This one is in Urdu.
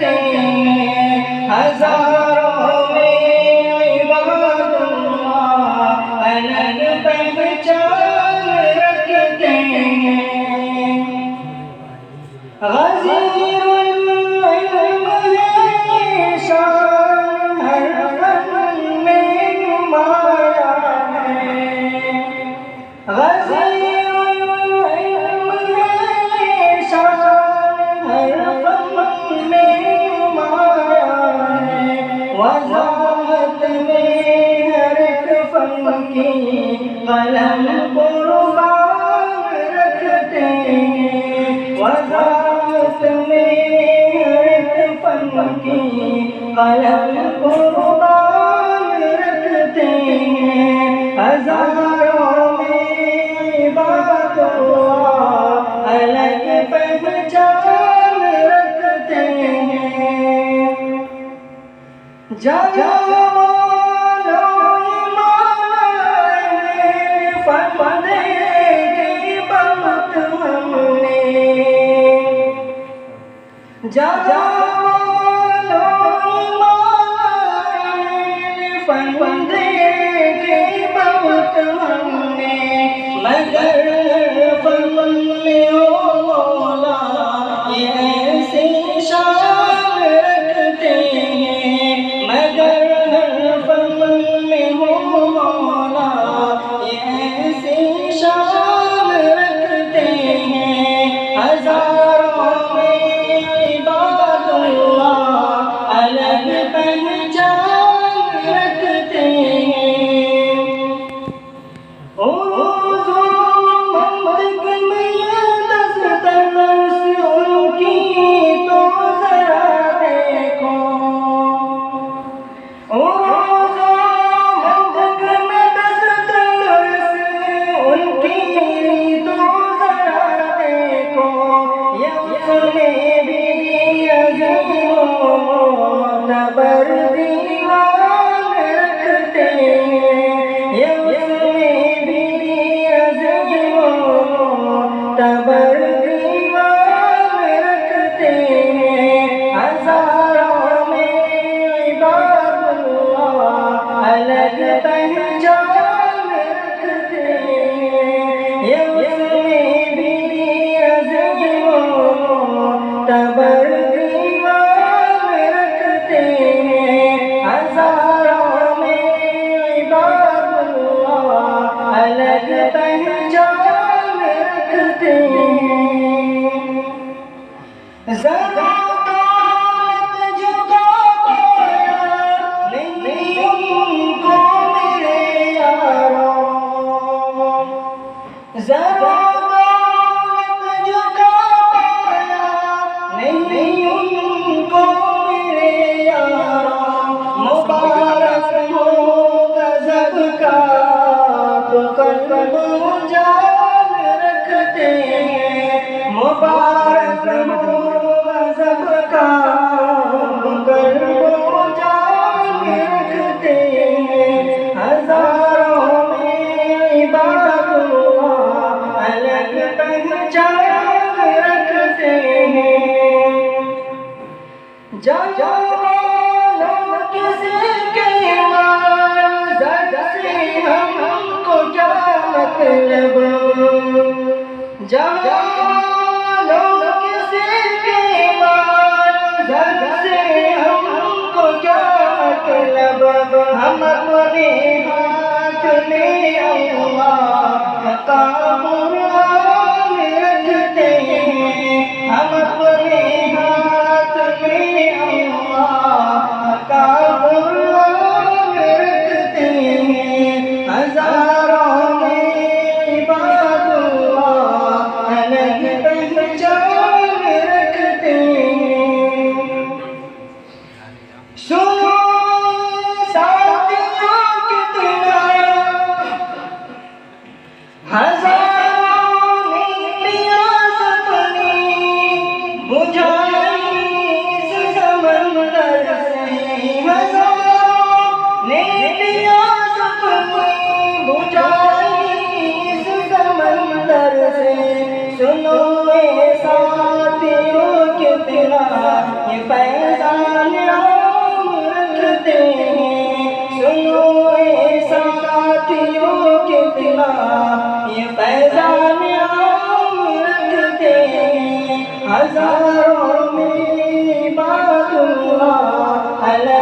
رکھتے ہیں ہزاروں میں عباد اللہ الگ پہچان رکھتے ہیں غزیر العلم ہے شان ہر فن میں نمایاں ہے غزیر العلم ہے شان ہر فن میں نمایاں ہے وضاحت میں ہر ایک فن کی قلم قربان رکھتے ہیں وضاحت میں ہر ایک فن کی قلم قربان رکھتے ہیں ہزاروں میں عباد اللہ الگ پہچان رکھتے ہیں جانا فرماندے کی بہت ہم نے مگر فن میں او مولا یہ ایسی شان رکھتے ہیں مگر فن میں او مولا یہ ایسی شان رکھتے ہیں ہزاروں میں عباد اللہ الگ پہچان رکھتے ہیں منطق میں دسترس ان کی تو ذرا دیکھو منطق میں دسترس ان کی تو ذرا دیکھو یہ میں بھی عظیم معتبر دیوان رکھتے ہیں یہ میں بھی عظیم معتبر دیوان رکھتے ہیں ہزاروں میں عباد اللہ الگ پہچان رکھتے ہیں یہ میں بھی عظیم معتبر دیوان رکھتے ہیں ہزاروں میں عباد اللہ الگ پہچان رکھتے ہیں ذرا دولت جگا پایا نہیں ان کو میرے یاروں ذرا دولت جگا پایا نہیں ان کو میرے یاروں مبارک ہو غضب کا تو قلب جان رکھتے ہیں مبارک ہو غضب کا تو قلب جان رکھتے ہیں ہزاروں میں عباد اللہ الگ پہچان رکھتے ہیں جانو کسی کے معذر سے ہم کو کیا مطلب جانو کسی کے معذر سے ہم کو کیا مطلب ہم اپنے ہاتھ میں اللہ کا قرآن رکھتے ہیں ہم اپنے ہاتھ میں اللہ کا قرآن رکھتے ہیں ہزاروں میں عباد اللہ الگ پہچان رکھتے ہیں سنو ساتھیوں کتنا ہزاروں میں پیاس اپنی ہزاروں میں عباد اللہ